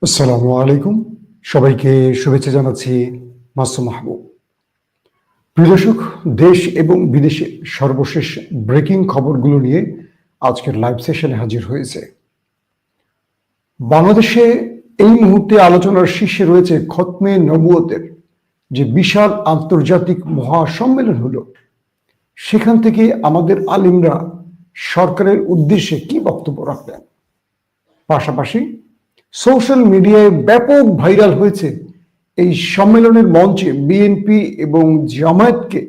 আসসালামু আলাইকুম। সবাইকে শুভেচ্ছা জানাচ্ছি মাসুম মাহবুব। প্রিয় দর্শক, দেশ এবং বিদেশে সর্বশেষ ব্রেকিং খবরগুলো নিয়ে আজকের লাইভ সেশনে হাজির হয়েছে। বাংলাদেশে এই মুহূর্তে আলোচনার শীর্ষে রয়েছে খতমে নবুয়তের যে বিশাল আন্তর্জাতিক মহাসম্মেলন হলো, সেখান থেকে আমাদের আলিমরা সরকারের উদ্দেশ্যে কি বক্তব্য রাখলেন। পাশাপাশি সোশ্যাল মিডিয়ায় ব্যাপক ভাইরাল হয়েছে এই সম্মেলনের মঞ্চে বিএনপি এবং জামায়াতকে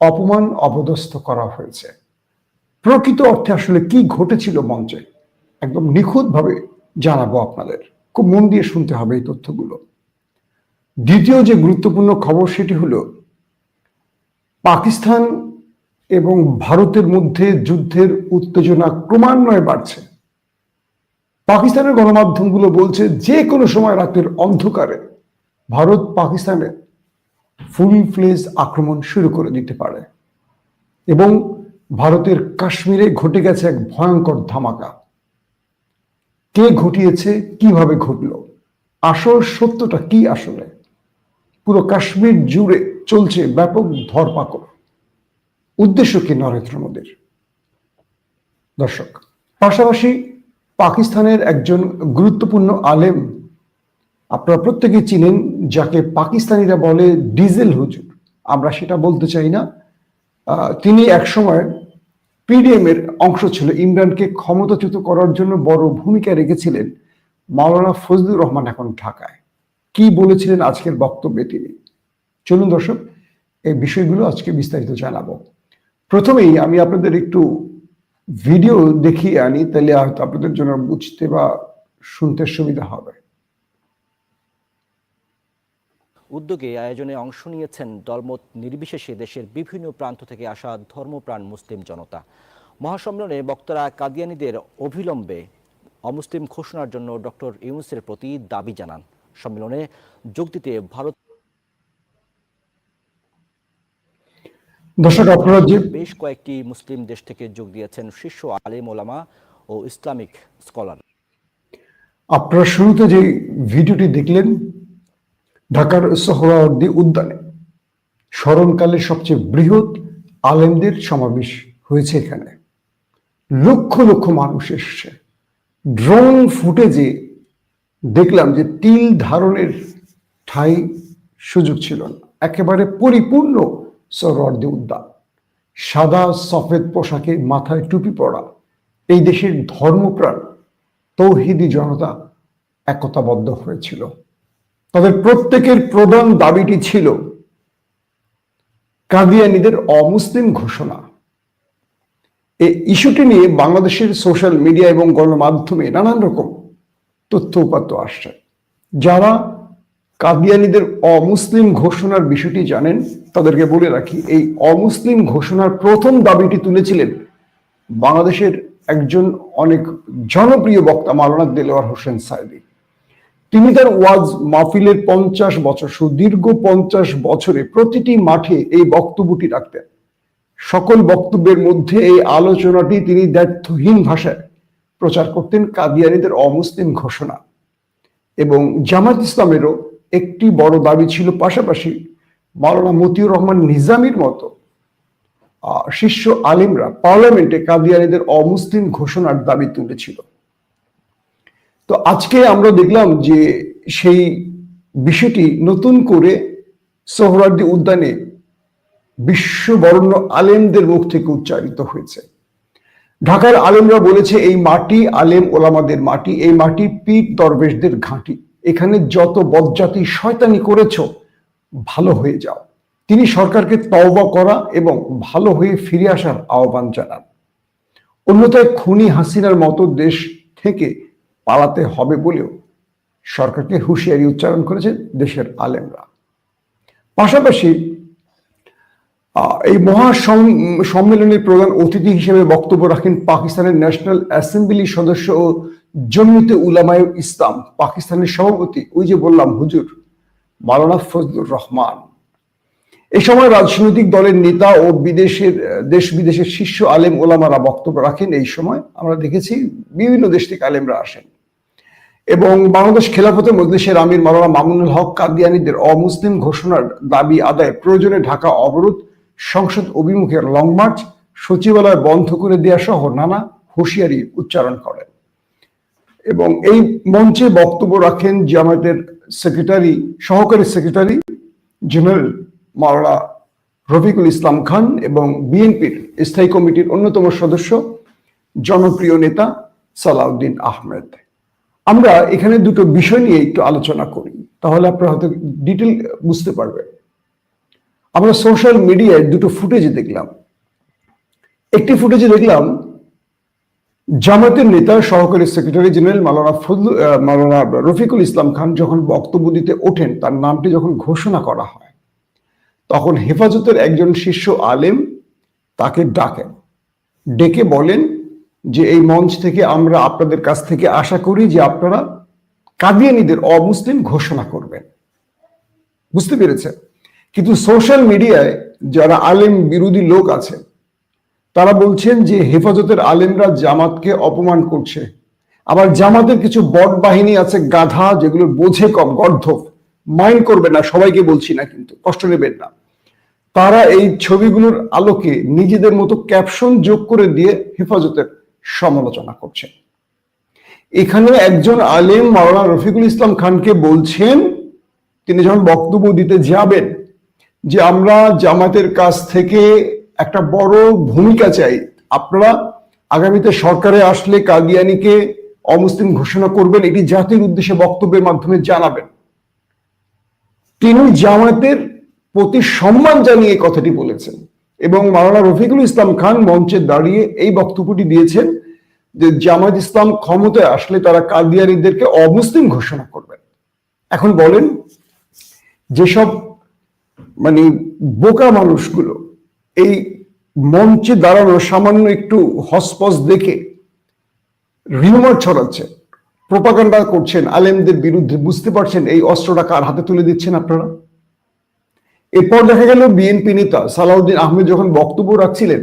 অপমান অপদস্থ করা হয়েছে। প্রকৃত অর্থে আসলে কি ঘটেছিল মঞ্চে একদম নিখুঁতভাবে জানাবো আপনাদের। খুব মন দিয়ে শুনতে হবে এই তথ্যগুলো। দ্বিতীয় যে গুরুত্বপূর্ণ খবর সেটি হলো পাকিস্তান এবং ভারতের মধ্যে যুদ্ধের উত্তেজনা ক্রমান্বয়ে বাড়ছে। পাকিস্তানের গণমাধ্যমগুলো বলছে যে কোনো সময় রাতের অন্ধকারে ভারত পাকিস্তানে ফুল ফ্লেজ আক্রমণ শুরু করে দিতে পারে এবং ভারতের কাশ্মীরে ঘটে গেছে এক ভয়ঙ্কর ধামাকা। কে ঘটিয়েছে, কিভাবে ঘটল, আসল সত্যটা কি? আসলে পুরো কাশ্মীর জুড়ে চলছে ব্যাপক ধরপাকড়। উদ্দেশ্য কি নরেন্দ্র মোদীর? দর্শক, পাশাপাশি পাকিস্তানের একজন গুরুত্বপূর্ণ আলেম আপনারা প্রত্যেকে চিনেন, যাকে পাকিস্তানিরা বলে ডিজেল হুজুর। আমরা সেটা বলতে চাই না। তিনি একসময় পিডিএম এর অংশ ছিল। ইমরানকে ক্ষমতাচ্যুত করার জন্য বড় ভূমিকা রেখেছিলেন। মাওলানা ফজলুর রহমান এখন ঢাকায়। কি বলেছিলেন আজকের বক্তব্যে তিনি? চলুন দর্শক, এই বিষয়গুলো আজকে বিস্তারিত জানাবো। প্রথমেই আমি আপনাদের একটু ভিডিও দেখিয়ে আনি, তাহলে হয়তো আপনাদের জন্য বুঝতে বা শুনতে সুবিধা হবে। উদ্যোগে আয়োজনে অংশ নিয়েছেন দলমত নির্বিশেষে দেশের বিভিন্ন প্রান্ত থেকে আসা ধর্মপ্রাণ মুসলিম জনতা। মহাসম্মেলনে বক্তারা কাদিয়ানীদের অবিলম্বে অমুসলিম ঘোষণার জন্য ডক্টর ইউনূসের প্রতি দাবি জানান। সম্মেলনে যোগ দিতে ভারত দর্শক, আপনারা যে বেশ কয়েকটি মুসলিম দেশ থেকে যোগ দিয়েছেন শীর্ষ আলেম ওলামা ও ইসলামিক স্কলার। আপনারা শুরুতে যে ভিডিওটি দেখলেন, ঢাকার সোহরাওয়ার্দী উদ্যানে স্মরণকালের সবচেয়ে বৃহৎ আলেমদের সমাবেশ হয়েছে। এখানে লক্ষ লক্ষ মানুষ এসছে। ড্রোন ফুটেজে দেখলাম যে তিল ধারণের ঠাঁই সুযোগ ছিল না। একেবারে পরিপূর্ণ সোহরাওয়ার্দী উদ্যান, সাদা সফেদ পোশাকে, মাথায় টুপি পরা এই দেশের ধর্মপ্রাণ তৌহিদি জনতা একতাবদ্ধ হয়েছিল। তাদের প্রত্যেকের প্রধান দাবিটি ছিল কাদিয়ানীদের অমুসলিম ঘোষণা। এই ইস্যুটি নিয়ে বাংলাদেশের সোশ্যাল মিডিয়া এবং গণমাধ্যমে নানান রকম তথ্য উপাত্ত আসছে। যারা কাদিয়ানীদের অমুসলিম ঘোষণার বিষয়টি জানেন তাদেরকে বলে রাখি, এই অমুসলিম ঘোষণার প্রথম দাবিটি তুলেছিলেন বাংলাদেশের একজন অনেক জনপ্রিয় বক্তা মাওলানা দেলোয়ার হোসেন সাঈদী। তিনি তার ওয়াজ মাহফিলের 50 বছর, সুদীর্ঘ 50 বছরে প্রতিটি মাঠে এই বক্তব্যটি রাখতেন। সকল বক্তব্যের মধ্যে এই আলোচনাটি তিনি দ্ব্যর্থহীন ভাষায় প্রচার করতেন, কাদিয়ানীদের অমুসলিম ঘোষণা। এবং জামাত ইসলামেরও একটি বড় দাবি ছিল। পাশাপাশি মাওলানা মতিউর রহমান নিজামীর মতো শীর্ষ আলিমরা পার্লামেন্টে কাদিয়ানীদের অমুসলিম ঘোষণার দাবি তুলেছিল। তো আজকে আমরা দেখলাম যে সেই বিষয়টি নতুন করে সোহরাওয়ার্দী উদ্যানে বিশ্ববরণ্য আলেমদের মুখ থেকে উচ্চারিত হয়েছে। ঢাকার আলেমরা বলেছে এই মাটি আলেম ওলামাদের মাটি, এই মাটি পীর দরবেশদের ঘাঁটি। এখানে যত বজ্জাতি শয়তানি করেছ ভালো হয়ে যাও। তিনি সরকারকে তওবা করা এবং ভালো হয়ে ফিরে আসার আহ্বান জানান। অন্যথায় খুনি হাসিনার মতো দেশ থেকে পালাতে হবে বলেও সরকারকে হুঁশিয়ারি উচ্চারণ করেছেন দেশের আলেমরা। পাশাপাশি এই সম্মেলনের প্রধান অতিথি হিসেবে বক্তব্য রাখেন পাকিস্তানের ন্যাশনাল অ্যাসেম্বলি সদস্য ও জমিয়তে উলামায়ে ইসলাম পাকিস্তানের সভাপতি, ওই যে বললাম হুজুর, মাওলানা ফজলুর রহমান। এই সময় রাজনৈতিক দলের নেতা ও দেশ বিদেশের শীর্ষ আলেম ওলামারা বক্তব্য রাখেন। এই সময় আমরা দেখেছি বিভিন্ন দেশ থেকে আলেমরা আসেন। এবং বাংলাদেশ খেলাফতে মজলিসের আমির মাওলানা মামুনুল হক কাদিয়ানীদের অমুসলিম ঘোষণার দাবি আদায় প্রয়োজনে ঢাকা অবরোধ, সংসদ অভিমুখে লং মার্চ, সচিবালয় বন্ধ করে দেওয়া সহ নানা হুঁশিয়ারি উচ্চারণ করেন। এবং এই মঞ্চে বক্তব্য রাখেন জামায়াতের সহকারী সেক্রেটারি জেনারেল মাওলানা রফিকুল ইসলাম খান এবং বিএনপির স্থায়ী কমিটির অন্যতম সদস্য জনপ্রিয় নেতা সালাউদ্দিন আহমেদ। আমরা এখানে দুটো বিষয় নিয়ে একটু আলোচনা করি, তাহলে আপনারা হয়তো ডিটেল বুঝতে পারবেন। আমরা সোশ্যাল মিডিয়ায় দুটো ফুটেজ দেখলাম। একটি ফুটেজে দেখলাম জামায়াতের নেতা সহকারী সেক্রেটারি জেনারেল মাওলানা রফিকুল ইসলাম খান যখন বক্তব্য দিতে ওঠেন, তার নামটি যখন ঘোষণা করা হয়, তখন হেফাজতের একজন শীর্ষ আলেম তাকে ডেকে বলেন যে এই মঞ্চ থেকে আমরা আপনাদের কাছ থেকে আশা করি যে আপনারা কাদিয়ানীদের অমুসলিম ঘোষণা করবেন। বুঝতে পেরেছেন? কিন্তু সোশ্যাল মিডিয়ায় যারা আলেম বিরোধী লোক আছে তারা বলছেন যে হেফাজতের আলেমরা জামাতকে অপমান করছে। আবার জামাতের কিছু বট বাহিনী আছে গাধা, যেগুলো বোঝে কম, গর্ধব, মাইন্ড করবে না, সবাইকে বলছি না, কিন্তু কষ্ট নেবেন না, তারা এই ছবিগুলোর আলোকে নিজেদের মতো ক্যাপশন যোগ করে দিয়ে হেফাজতের সমালোচনা করছেন। এখানে একজন আলেম মাওলানা রফিকুল ইসলাম খানকে বলছেন, তিনি যখন বক্তব্য দিতে যাবেন, যে আমরা জামাতের কাছ থেকে একটা বড় ভূমিকা চাই, আপনারা আগামীতে সরকারে আসলে কাদিয়ানীকে অমুসলিম ঘোষণা করবেন, এটি জাতির উদ্দেশ্যে বক্তব্যের মাধ্যমে জানাবেন। তিনি জামাতের প্রতি সম্মান জানিয়ে কথাটি বলেছেন এবং মাওলানা রফিকুল ইসলাম খান মঞ্চে দাঁড়িয়ে এই বক্তব্যটি দিয়েছেন যে জামায়াত ইসলাম ক্ষমতায় আসলে তারা কাদিয়ানীদেরকে অমুসলিম ঘোষণা করবেন। এখন বলেন, যেসব বোকা মানুষগুলো এই মঞ্চে দাঁড়ানো সামান্য একটু হসপস দেখে রিউমার ছড়াচ্ছে, প্রোপাগান্ডা করছেন আলেমদের বিরুদ্ধে, বুঝতে পারছেন এই অস্ত্রটা কার হাতে তুলে দিচ্ছেন আপনারা? এরপর দেখা গেল বিএনপি নেতা সালাউদ্দিন আহমেদ যখন বক্তব্য রাখছিলেন,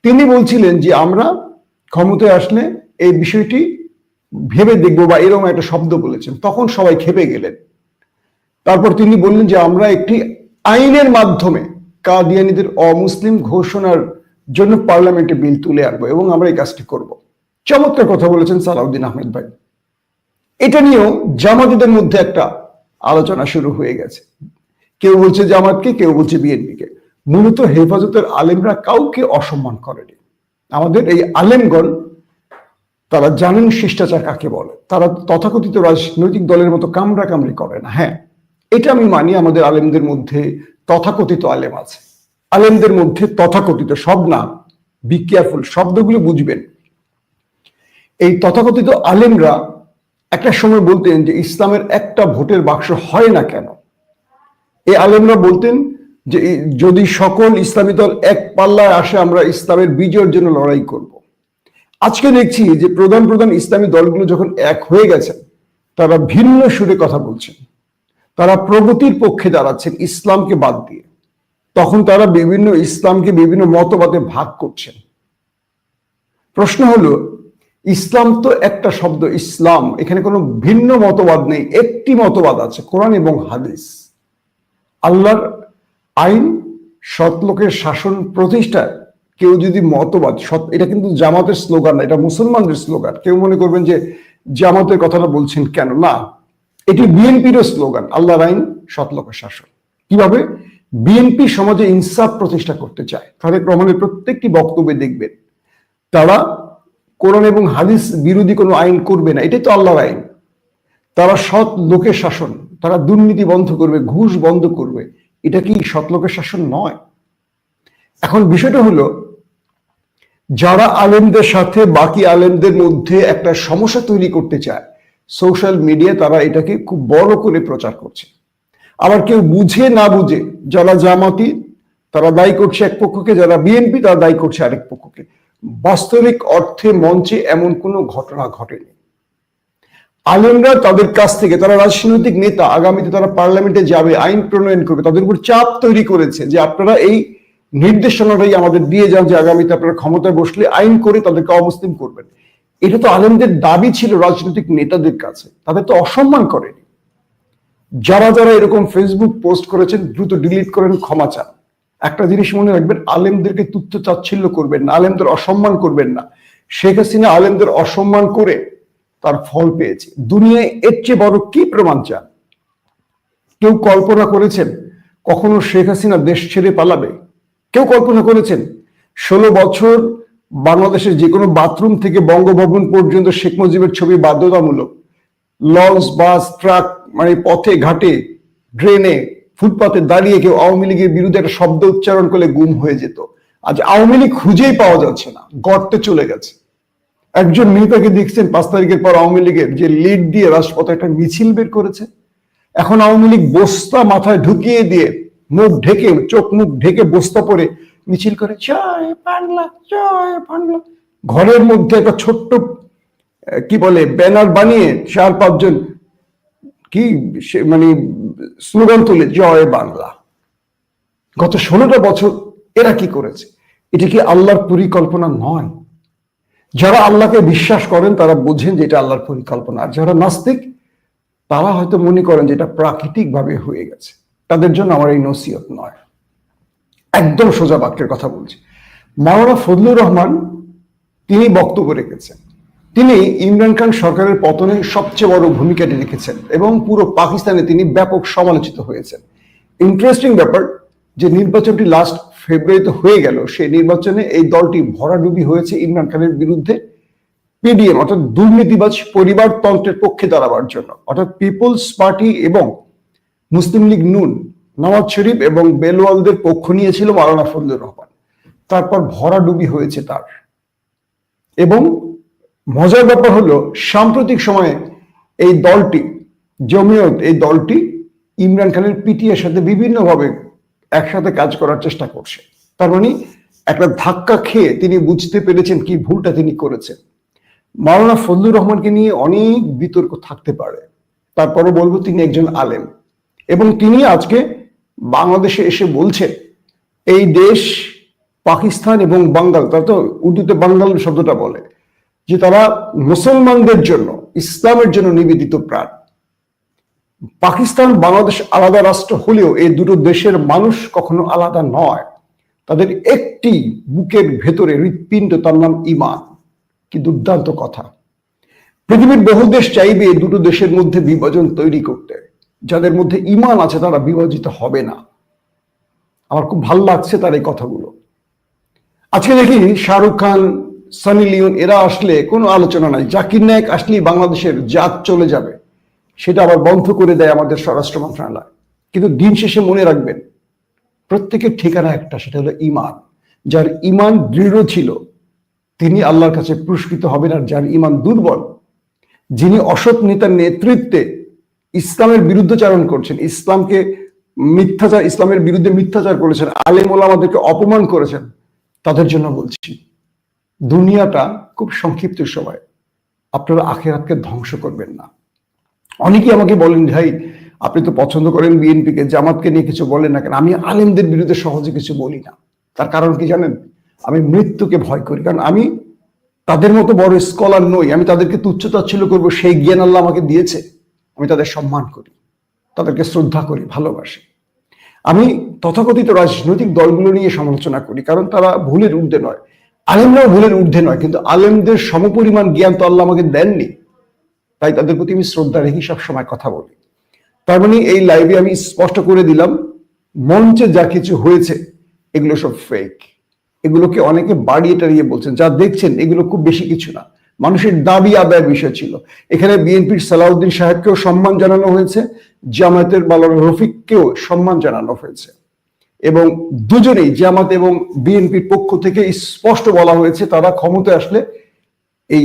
তিনি বলছিলেন যে আমরা ক্ষমতায় আসলে এই বিষয়টি ভেবে দেখবো, বা এরকম একটা শব্দ বলেছেন। তখন সবাই খেপে গেলেন। তারপর তিনি বললেন যে আমরা একটি আইনের মাধ্যমে কাদিয়ানীদের অমুসলিম ঘোষণার জন্য পার্লামেন্টে বিল তুলে আনবো এবং আমরা এই কাজটি করব। চমৎকার কথা বলেছেন সালাউদ্দিন আহমেদ ভাই। এটা নিয়েও জামাতিদের মধ্যে একটা আলোচনা শুরু হয়ে গেছে। কেউ বলছে জামাতকে, কেউ বলছে বিএনপিকে। মূলত হেফাজতের আলেমরা কাউকে অসম্মান করেনি। আমাদের এই আলেমগণ তারা জানেন শিষ্টাচার কাকে বলে। তারা তথাকথিত রাজনৈতিক দলের মতো কামড়া কামড়ি করে না। হ্যাঁ, এটা আমি মানি, আমাদের আলেমদের মধ্যে তথাকথিত আলেম আছে। আলেমদের মধ্যে তথাকথিত, সব না, বি কেয়ারফুল, শব্দগুলো বুঝবেন। এই তথাকথিত আলেমরা একটা সময় বলতেন যে ইসলামের একটা ভোটের বাক্স হয় না কেন। এই আলেমরা বলতেন যে যদি সকল ইসলামী দল এক পাল্লায় আসে আমরা ইসলামের বিজয়ের জন্য লড়াই করব। আজকে দেখছি যে প্রধান ইসলামী দলগুলো যখন এক হয়ে গেছেন, তারা ভিন্ন সুরে কথা বলছেন, তারা প্রগতির পক্ষে দাঁড়াচ্ছেন ইসলামকে বাদ দিয়ে। তখন তারা ইসলামকে বিভিন্ন মতবাদে ভাগ করছেন। প্রশ্ন হলো, ইসলাম তো একটা শব্দ, ইসলাম, এখানে কোনো ভিন্ন মতবাদ নেই। একটি মতবাদ আছে, কোরআন এবং হাদিস। আল্লাহর আইন, সৎ লোকের শাসন প্রতিষ্ঠায় কেউ যদি মতবাদ, এটা কিন্তু জামাতের স্লোগান না, এটা মুসলমানদের স্লোগান। কেউ মনে করবেন যে জামাতের কথাটা বলছেন কেন, না, এটি বিএনপিরও স্লোগান, আল্লাহর আইন, সৎ লোকের শাসন। কিভাবে? বিএনপি সমাজে ইনসাফ প্রতিষ্ঠা করতে চায়। তারেক রহমানের প্রত্যেকটি বক্তব্যে দেখবেন তারা কোরআন এবং হাদিস বিরোধী কোনো আইন করবে না, এটাই তো আল্লাহর আইন। তারা সৎ লোকের শাসন, তারা দুর্নীতি বন্ধ করবে, ঘুষ বন্ধ করবে। এটা কি সৎ লোকের শাসন নয়? এখন বিষয়টা হলো, যারা আলেমদের সাথে বাকি আলেমদের মধ্যে একটা সমস্যা তৈরি করতে চায়, সোশ্যাল মিডিয়া তারা এটাকে খুব বড় করে প্রচার করছে। আবার কেউ বুঝে না বুঝে, যারা জামাতি তারা দায়ী করছে এক পক্ষকে, যারা বিএনপি তারা দায়ী করছে আরেক পক্ষকে। বাস্তবিক অর্থে মঞ্চে এমন কোনো ঘটনা ঘটেনি। আলেমরা তাদের কাছ থেকে, তারা রাজনৈতিক নেতা, আগামীতে তারা পার্লামেন্টে যাবে, আইন প্রণয়ন করবে, তাদের উপর চাপ তৈরি করেছে যে আপনারা এই নির্দেশনাটাই আমাদের দিয়ে যান যে আগামীতে আপনারা ক্ষমতায় বসলে আইন করে তাদেরকে অমুসলিম করবেন। এটা তো আলেমদের দাবি ছিল রাজনৈতিক নেতাদের কাছে, তাদের তো অসম্মান করেনি। যারা যারা এরকম ফেসবুক পোস্ট করেছেন দ্রুত ডিলিট করেন, ক্ষমা চান। একটা জিনিস মনে রাখবেন, আলেমদেরকে তুচ্ছ তাচ্ছিল্য করবেন না, আলেমদের অসম্মান করবেন না। শেখ হাসিনা আলেমদের অসম্মান করে তার ফল পেয়েছে। দুনিয়ায় এর চেয়ে বড় কি প্রমাণ চান? কেউ কল্পনা করেছেন কখনো শেখ হাসিনা দেশ ছেড়ে পালাবে? কেউ কল্পনা করেছেন 16 বছর বাংলাদেশের যে কোনো বাথরুম থেকে বঙ্গভবন পর্যন্ত শেখ মুজিবের ছবি বাধ্যতামূলক? লঞ্চ, বাস, ট্রাক, মানে পথে ঘাটে, ড্রেনে, ফুটপাতে দাঁড়িয়ে কেউ আওয়ামী লীগের বিরুদ্ধে একটা শব্দ উচ্চারণ করলে গুম হয়ে যেত। আজ আওয়ামী লীগ খুঁজেই পাওয়া যাচ্ছে না, গর্তে চলে গেছে। একজন নেতাকে দেখছেন 5 তারিখের পর আওয়ামী লীগের যে লিড দিয়ে রাজপথে একটা মিছিল বের করেছে? এখন আওয়ামী লীগ বস্তা মাথায় ঢুকিয়ে দিয়ে মুখ ঢেকে, চোখ মুখ ঢেকে বস্তা পরে মিছিল করে, জয় বাংলা, জয় বাংলা। ঘরের মধ্যে একটা ছোট্ট কি বলে ব্যানার বানিয়ে 4-5 জন কি মানে স্লোগান তুলে, জয় বাংলা। গত 16টা বছর এরা কি করেছে? এটা কি আল্লাহর পরিকল্পনা নয়? যারা আল্লাহকে বিশ্বাস করেন তারা বোঝেন যে এটা আল্লাহর পরিকল্পনা, আর যারা নাস্তিক তারা হয়তো মনে করেন যে এটা প্রাকৃতিক ভাবে হয়ে গেছে। তাদের জন্য আমার এই নসিহত নয়, একদম সোজা বাক্যের কথা বলছি। মাওলানা ফজলুর রহমান তিনি বক্তব্য রেখেছেন, তিনি ইমরান খান সরকারের পতনে সবচেয়ে বড় ভূমিকাটি রেখেছেন এবং পুরো পাকিস্তানে তিনি ব্যাপক সমালোচিত হয়েছেন। ইন্টারেস্টিং ব্যাপার যে নির্বাচনটি লাস্ট ফেব্রুয়ারিতে হয়ে গেল, সেই নির্বাচনে এই দলটি ভরাডুবি হয়েছে ইমরান খানের বিরুদ্ধে পিডিএম অর্থাৎ দুর্নীতিবাজ পরিবারতন্ত্রের পক্ষে দাঁড়াবার জন্য, অর্থাৎ পিপলস পার্টি এবং মুসলিম লীগ নুন, নওয়াজ শরীফ এবং বেলওয়ালদের পক্ষ নিয়েছিল মাওলানা ফজলুর রহমান। তারপর ভরাডুবি হয়েছে তার। এবং মজার ব্যাপার হলো সাম্প্রতিক সময়ে এই দলটি জমিয়ত, এই দলটি ইমরান খানের পিটিআইয়ের সাথে বিভিন্নভাবে একসাথে কাজ করার চেষ্টা করছে। তার মানে একটা ধাক্কা খেয়ে তিনি বুঝতে পেরেছেন কি ভুলটা তিনি করেছেন। মাওলানা ফজলুর রহমানকে নিয়ে অনেক বিতর্ক থাকতে পারে, তারপরও বলবো তিনি একজন আলেম এবং তিনি আজকে বাংলাদেশে এসে বলছেন এই দেশ পাকিস্তান এবং বাঙ্গাল, তারা তো উর্দুতে বাঙ্গাল শব্দটা বলে, যে তারা মুসলমানদের জন্য, ইসলামের জন্য নিবেদিত প্রাণ। পাকিস্তান বাংলাদেশ আলাদা রাষ্ট্র হলেও এই দুটো দেশের মানুষ কখনো আলাদা নয়। তাদের একটি বুকের ভেতরে হৃৎপিণ্ড, তার নাম ঈমান। কি দুর্দান্ত কথা! পৃথিবীর বহু দেশ চাইবে এই দুটো দেশের মধ্যে বিভাজন তৈরি করতে। যাদের মধ্যে ঈমান আছে তারা বিভাজিত হবে না। আমার খুব ভালো লাগছে তার এই কথাগুলো। আজকে দেখি শাহরুখ খান, সানি লিওন এরা আসলে কোনো আলোচনা নাই, জাকির নায়েক আসলেই বাংলাদেশের জাত চলে যাবে, সেটা আবার বন্ধ করে দেয় আমাদের স্বরাষ্ট্র মন্ত্রণালয়। কিন্তু দিন শেষে মনে রাখবেন প্রত্যেকের ঠিকানা একটা, সেটা হলো ঈমান। যার ঈমান দৃঢ় ছিল তিনি আল্লাহর কাছে পুরস্কৃত হবেন, আর যার ঈমান দুর্বল, যিনি অসৎ নেতার নেতৃত্বে ইসলামের বিরুদ্ধাচারণ করছেন, ইসলামের বিরুদ্ধে মিথ্যাচার করেছেন, আলেম ওলামাদেরকে অপমান করেছেন, তাদের জন্য বলছি দুনিয়াটা খুব সংক্ষিপ্ত সময়, আপনারা আখিরাতকে ধ্বংস করবেন না। অনেকেই আমাকে বলেন, ভাই আপনি তো পছন্দ করেন বিএনপিকে, জামাতকে নিয়ে কিছু বলেন না কেন? আমি আলেমদের বিরুদ্ধে সহজে কিছু বলি না। তার কারণ কি জানেন? আমি মৃত্যুকে ভয় করি, কারণ আমি তাদের মতো বড় স্কলার নই। আমি তাদেরকে তুচ্ছ-তাচ্ছিল্য করবো সেই জ্ঞান আল্লাহ আমাকে দিয়েছে। আমি তাদের সম্মান করি, তাদেরকে শ্রদ্ধা করি, ভালোবাসি। আমি তথাকথিত রাজনৈতিক দলগুলো নিয়ে সমালোচনা করি, কারণ তারা ভুলের ঊর্ধ্বে নয়, আলেমরাও ভুলের ঊর্ধ্বে নয়, কিন্তু আলেমদের সমপরিমাণ জ্ঞান তো আল্লাহ আমাকে দেননি, তাই তাদের প্রতি আমি শ্রদ্ধা রেখে সবসময় কথা বলি। তার মানে এই লাইভে আমি স্পষ্ট করে দিলাম, মঞ্চে যা কিছু হয়েছে এগুলো সব ফেক। এগুলোকে অনেকে বাড়িয়ে টাড়িয়ে বলছেন, যা দেখছেন এগুলো খুব বেশি কিছু না, মানুষের দাবি আদায়ের বিষয় ছিল। এখানে বিএনপির সালাউদ্দিন সাহেবকেও সম্মান জানানো হয়েছে, জামায়াতের মাওলানা রফিককেও সম্মান জানানো হয়েছে, এবং দুজনেই জামাত এবং বিএনপির পক্ষ থেকে স্পষ্ট বলা হয়েছে তারা ক্ষমতায় আসলে এই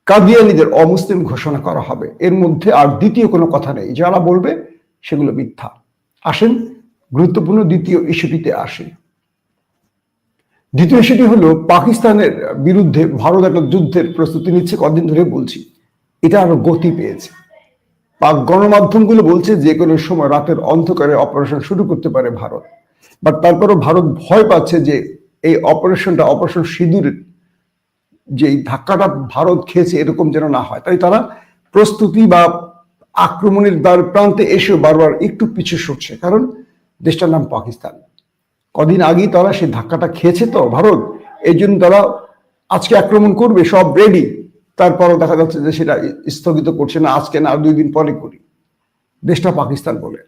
কাদিয়ানীদের অমুসলিম ঘোষণা করা হবে। এর মধ্যে আর দ্বিতীয় কোনো কথা নেই, যারা বলবে সেগুলো মিথ্যা। আসেন গুরুত্বপূর্ণ দ্বিতীয় ইস্যুটিতে আসি। দ্বিতীয় ইস্যুটি হলো পাকিস্তানের বিরুদ্ধে ভারত একটা যুদ্ধের প্রস্তুতি নিচ্ছে, কদিন ধরে বলছি, এটা আরো গতি পেয়েছে। পাক গণমাধ্যমগুলো বলছে যে কোনো সময় রাতের অন্ধকারে অপারেশন শুরু করতে পারে ভারত, বাট তারপরও ভারত ভয় পাচ্ছে যে এই অপারেশনটা, অপারেশন সিঁদুর যে এই ধাক্কাটা ভারত খেয়েছে এরকম যেন না হয়, তাই তারা প্রস্তুতি বা আক্রমণের দ্বার প্রান্তে এসেও বারবার একটু পিছু সরছে, কারণ দেশটার নাম পাকিস্তান। কদিন আগেই তারা সেই ধাক্কাটা খেয়েছে তো ভারত, এই জন্য তারা আজকে আক্রমণ করবে, সব রেডি। তারপরও দেখা যাচ্ছে যে সেটা স্থগিত করছে না, আজকে না, আর 2 দিন পরে করি, দেশটা পাকিস্তান বলে।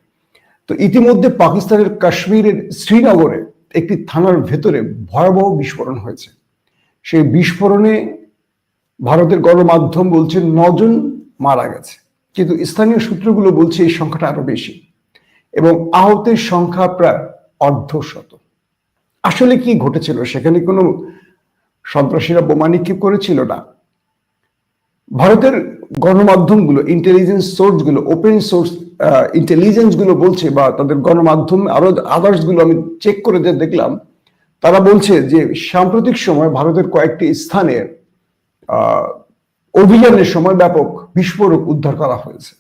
তো ইতিমধ্যে পাকিস্তানের কাশ্মীরের শ্রীনগরে একটি থানার ভেতরে ভয়াবহ বিস্ফোরণ হয়েছে। সেই বিস্ফোরণে ভারতের গণমাধ্যম বলছে 9 জন মারা গেছে, কিন্তু স্থানীয় সূত্রগুলো বলছে এই সংখ্যাটা আরো বেশি এবং আহতের সংখ্যা প্রায় অর্ধশত। আসলে কি ঘটেছিল সেখানে? কোনো সন্ত্রাসীরা বোমা নিক্ষেপ করেছিল না। ভারতের গণমাধ্যমগুলো, ইন্টেলিজেন্স সোর্সগুলো, ওপেন সোর্স ইন্টেলিজেন্স গুলো বলছে, বা তাদের গণমাধ্যম আরো আদার্স গুলো আমি চেক করে দেখলাম, তারা বলছে যে সাম্প্রতিক সময় ভারতের কয়েকটি স্থানে অভিযানের সময় ব্যাপক বিস্ফোরক উদ্ধার করা হয়েছে।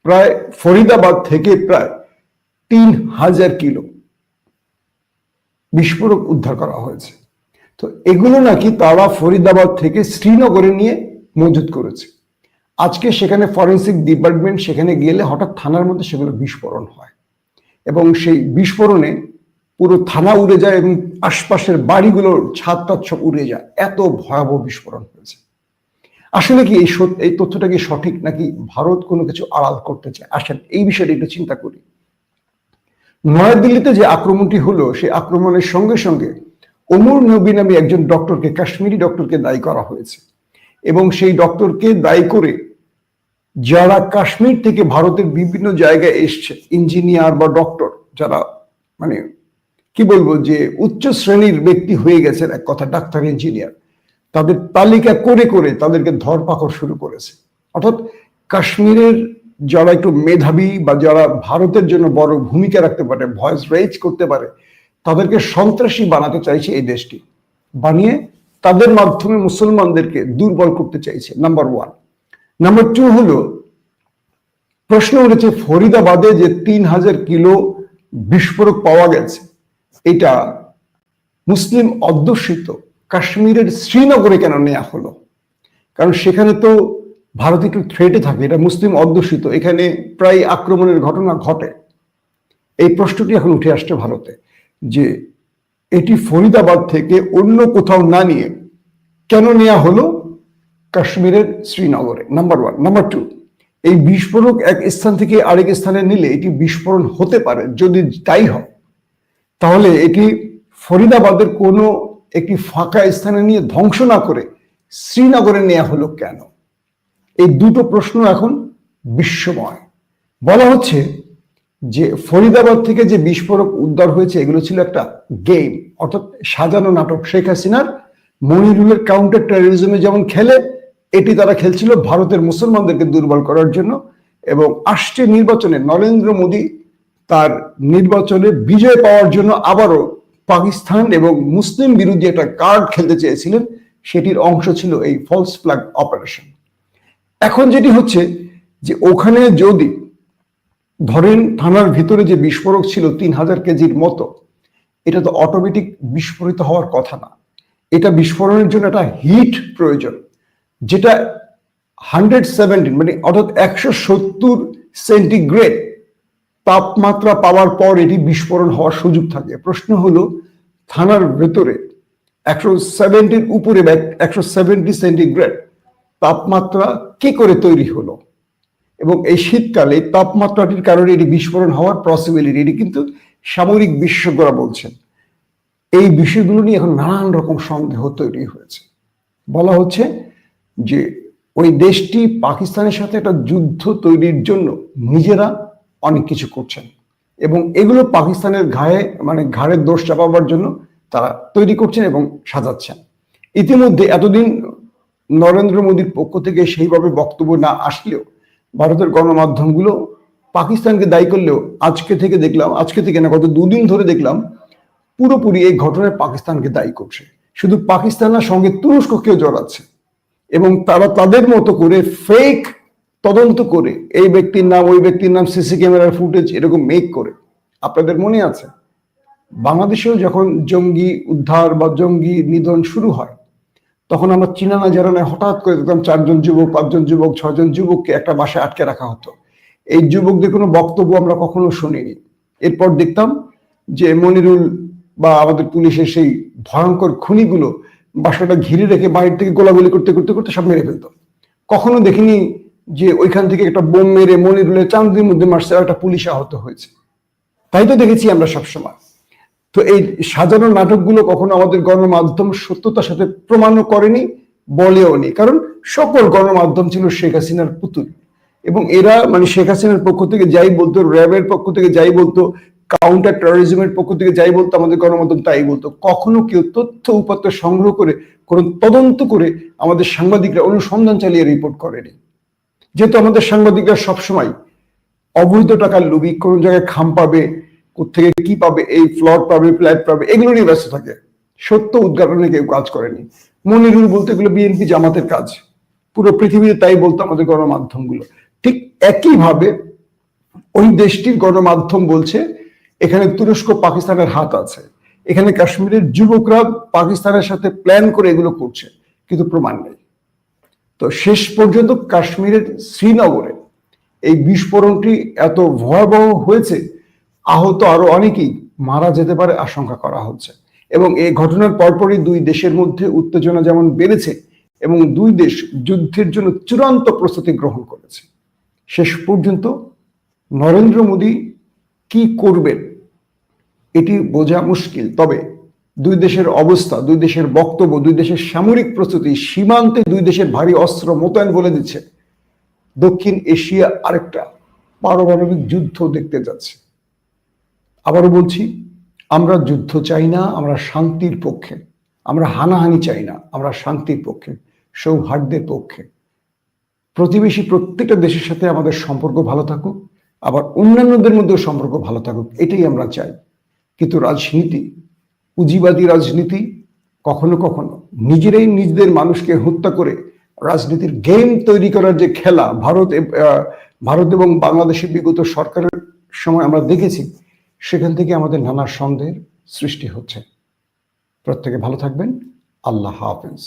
প্রায় ফরিদাবাদ থেকে প্রায় 3000 কিলো বিস্ফোরক উদ্ধার করা হয়েছে। তো এগুলো নাকি তারা ফরিদাবাদ থেকে শ্রীনগরে নিয়ে মজুত করেছে। আজকে সেখানে ফরেন্সিক ডিপার্টমেন্ট সেখানে গেলে হঠাৎ থানার মধ্যে সেগুলো বিস্ফোরণ হয় এবং সেই বিস্ফোরণে পুরো থানা উড়ে যায় এবং আশপাশের বাড়িগুলোর ছাদ টাদ সব উড়ে যায়। এত ভয়াবহ বিস্ফোরণ হয়েছে। আসলে কি এই তথ্যটা কি সঠিক, নাকি ভারত কোনো কিছু আড়াল করতে চায়? আসেন এই বিষয়টা একটু চিন্তা করি। নয়াদিল্লিতে যে আক্রমণটি হলো, সেই আক্রমণের সঙ্গে সঙ্গে ওমর নবী নামে একজন ডক্টরকে, কাশ্মীরি ডক্টরকে দায়ী করা হয়েছে এবং সেই ডক্টরকে দায়ী করে যারা কাশ্মীর থেকে ভারতের বিভিন্ন জায়গায় এসছে, ইঞ্জিনিয়ার বা ডক্টর, যারা মানে কি বলবো যে উচ্চ শ্রেণীর ব্যক্তি হয়ে গেছেন, এক কথা ডাক্তার, ইঞ্জিনিয়ার, তাদের তালিকা করে করে তাদেরকে ধরপাকড় শুরু করেছে। অর্থাৎ কাশ্মীরের যারা একটু মেধাবী বা যারা ভারতের জন্য বড় ভূমিকা রাখতে পারে, ভয়েস রেজ করতে পারে, তাদেরকে সন্ত্রাসী বানাতে চাইছে এই দেশটি, বানিয়ে তাদের মাধ্যমে মুসলমানদেরকে দুর্বল করতে চাইছে। নাম্বার 1। নাম্বার 2 হলো, প্রশ্ন উঠেছে ফরিদাবাদে যে 3000 কিলো বিস্ফোরক পাওয়া গেছে, এটা মুসলিম অধ্যুষিত কাশ্মীরের শ্রীনগরে কেন নেওয়া হলো? কারণ সেখানে তো ভারত একটু থ্রেটে থাকে, এটা মুসলিম অধ্যুষিত, এখানে প্রায় আক্রমণের ঘটনা ঘটে। এই প্রশ্নটি এখন উঠে আসছে ভারতে যে এটি ফরিদাবাদ থেকে অন্য কোথাও না নিয়ে কেন নেওয়া হলো কাশ্মীরের শ্রীনগরে? নাম্বার 1। নাম্বার 2, এই বিস্ফোরক এক স্থান থেকে আরেক স্থানে নিলে এটি বিস্ফোরণ হতে পারে। যদি তাই হয় তাহলে এটি ফরিদাবাদের কোনো একটি ফাঁকা স্থানে নিয়ে ধ্বংস না করে শ্রীনগরে নেওয়া হলো কেন? এই দুটো প্রশ্ন এখন বিস্ময়। বলা হচ্ছে যে ফরিদাবাদ থেকে যে বিস্ফোরক উদ্ধার হয়েছে এগুলো ছিল একটা গেম, অর্থাৎ সাজানো নাটক। শেখ হাসিনার মনিরুলের কাউন্টার টেরোরিজমে যেমন খেলে, এটি তারা খেলছিল ভারতের মুসলমানদেরকে দুর্বল করার জন্য। এবং আসছে নির্বাচনে নরেন্দ্র মোদী তার নির্বাচনে বিজয় পাওয়ার জন্য আবারও পাকিস্তান এবং মুসলিম বিরোধী একটা কার্ড খেলতে চেয়েছিলেন, সেটির অংশ ছিল এই ফলস ফ্ল্যাগ অপারেশন। এখন যেটি হচ্ছে যে ওখানে যদি ধরেন থানার ভিতরে যে বিস্ফোরক ছিল 3000 কেজির মতো, এটা তো অটোমেটিক বিস্ফোরিত হওয়ার কথা না। এটা বিস্ফোরণের জন্য একটা হিট প্রয়োজন, যেটা 117 মানে অর্থাৎ 170 সেন্টিগ্রেড তাপমাত্রা পাওয়ার পর এটি বিস্ফোরণ হওয়ার সুযোগ থাকে। প্রশ্ন হলো থানার ভেতরে 170 উপরে 170 সেন্টিগ্রেড তাপমাত্রা কি করে তৈরি হলো, এবং এই শীতকালে তাপমাত্রাটির কারণে এটি বিস্ফোরণ হওয়ার পসিবিলিটি, এটি কিন্তু সামরিক বিশেষজ্ঞরা বলছেন। এই বিষয়গুলো নিয়ে এখন নানান রকম সন্দেহ তৈরি হয়েছে। বলা হচ্ছে যে ওই দেশটি পাকিস্তানের সাথে একটা যুদ্ধ তৈরির জন্য নিজেরা অনেক কিছু করছেন এবং এগুলো পাকিস্তানের ঘাড়ের দোষ চাপাবার জন্য তারা তৈরি করছেন এবং সাজাচ্ছেন। ইতিমধ্যে এতদিন নরেন্দ্র মোদীর পক্ষ থেকে সেইভাবে বক্তব্য না আসলেও ভারতের গণমাধ্যমগুলো পাকিস্তানকে দায়ী করলেও আজকে থেকে না, গত 2 দিন ধরে দেখলাম পুরোপুরি এই ঘটনায় পাকিস্তানকে দায়ী করছে। শুধু পাকিস্তান না, সঙ্গে তুরস্ককেও জড়াচ্ছে এবং তারা তাদের মতো করে ফেক তদন্ত করে এই ব্যক্তির নাম, ওই ব্যক্তির নাম, সিসি ক্যামেরার ফুটেজ এরকম মেক করে। আপনাদের মনে আছে বাংলাদেশেও যখন জঙ্গি উদ্ধার বা জঙ্গি নিধন শুরু হয়, তখন আমরা চিনা না জানা হঠাৎ করে দেখতাম 4জন যুবক, 5জন যুবক, 6জন যুবককে একটা বাসায় আটকে রাখা হতো। এই যুবকদের কোনো বক্তব্য আমরা কখনো শুনিনি। এরপর দেখতাম যে মনিরুল বা আমাদের পুলিশের সেই ভয়ঙ্কর খুনিগুলো বাসাটা ঘিরে রেখে বাইরে থেকে গোলাগুলি করতে করতে করতে সব মেরে ফেলতো। কখনো দেখিনি যে ওইখান থেকে একটা বোম মেরে মনিরুলের চান্দির মধ্যে মারছে আর একটা পুলিশ আহত হয়েছে। তাই তো দেখেছি আমরা সবসময়। তো এই সাজানো নাটকগুলো কখনো আমাদের গণমাধ্যম সত্যতার সাথে প্রমাণও করেনি, বলেও নি, কারণ সকল গণমাধ্যম ছিল শেখ হাসিনার পুতুল। এবং এরা মানে শেখ হাসিনার পক্ষ থেকে যাই বলতো, র্যাবের পক্ষ থেকে যাই বলতো, কাউন্টার টেরোরিজমের পক্ষ থেকে যাই বলতো, আমাদের গণমাধ্যম তাই বলতো। কখনো কেউ তথ্য উপাত্ত সংগ্রহ করে কোন তদন্ত করে আমাদের সাংবাদিকরা অনুসন্ধান চালিয়ে রিপোর্ট করেনি। যেহেতু আমাদের সাংবাদিকরা সবসময় অবৈধ টাকার লোভী, কোন জায়গায় খাম পাবে, কোথেকে কি পাবে, এই ফ্লট পাবে, ফ্ল্যাট পাবে, এগুলো নিয়ে ব্যস্ত থাকে। সত্য উদ্ঘাটনে কেউ কাজ করেনি। মনিরুল বলতে এগুলো বিএনপি জামাতের কাজ, পুরো পৃথিবীতে তাই বলতো আমাদের গণমাধ্যমগুলো। ঠিক একইভাবে ওই দেশটির গণমাধ্যম বলছে এখানে তুরস্ক পাকিস্তানের হাত আছে, এখানে কাশ্মীরের যুবকরা পাকিস্তানের সাথে প্ল্যান করে এগুলো করছে, কিন্তু প্রমাণ নেই। তো শেষ পর্যন্ত কাশ্মীরের শ্রীনগরে এই বিস্ফোরণটি এত ভয়াবহ হয়েছে, আহত আরো অনেকেই মারা যেতে পারে আশঙ্কা করা হচ্ছে। এবং এই ঘটনার পরপরই দুই দেশের মধ্যে উত্তেজনা যেমন বেড়েছে এবং দুই দেশ যুদ্ধের জন্য চূড়ান্ত প্রস্তুতি গ্রহণ করেছে। শেষ পর্যন্ত নরেন্দ্র মোদী কি করবেন এটি বোঝা মুশকিল। তবে দুই দেশের অবস্থা, দুই দেশের বক্তব্য, দুই দেশের সামরিক প্রস্তুতি, সীমান্তে দুই দেশের ভারী অস্ত্র মোতায়েন বলে দিচ্ছে দক্ষিণ এশিয়া আরেকটা পারমাণবিক যুদ্ধ দেখতে যাচ্ছে। আবারও বলছি, আমরা যুদ্ধ চাই না, আমরা শান্তির পক্ষে। আমরা হানাহানি চাই না, আমরা শান্তির পক্ষে, সৌহার্দ্যের পক্ষে। প্রতিবেশী প্রত্যেকটা দেশের সাথে আমাদের সম্পর্ক ভালো থাকুক, আবার অন্যান্যদের মধ্যেও সম্পর্ক ভালো থাকুক, এটাই আমরা চাই। কিন্তু রাজনীতি, পুঁজিবাদী রাজনীতি কখনো কখনো নিজেরাই নিজেদের মানুষকে হত্যা করে রাজনীতির গেম তৈরি করার যে খেলা ভারত এবং বাংলাদেশের বিগত সরকারের সময় আমরা দেখেছি, সেখান থেকে আমাদের নানা সন্দেহের সৃষ্টি হচ্ছে। প্রত্যেকে ভালো থাকবেন। আল্লাহ হাফেজ।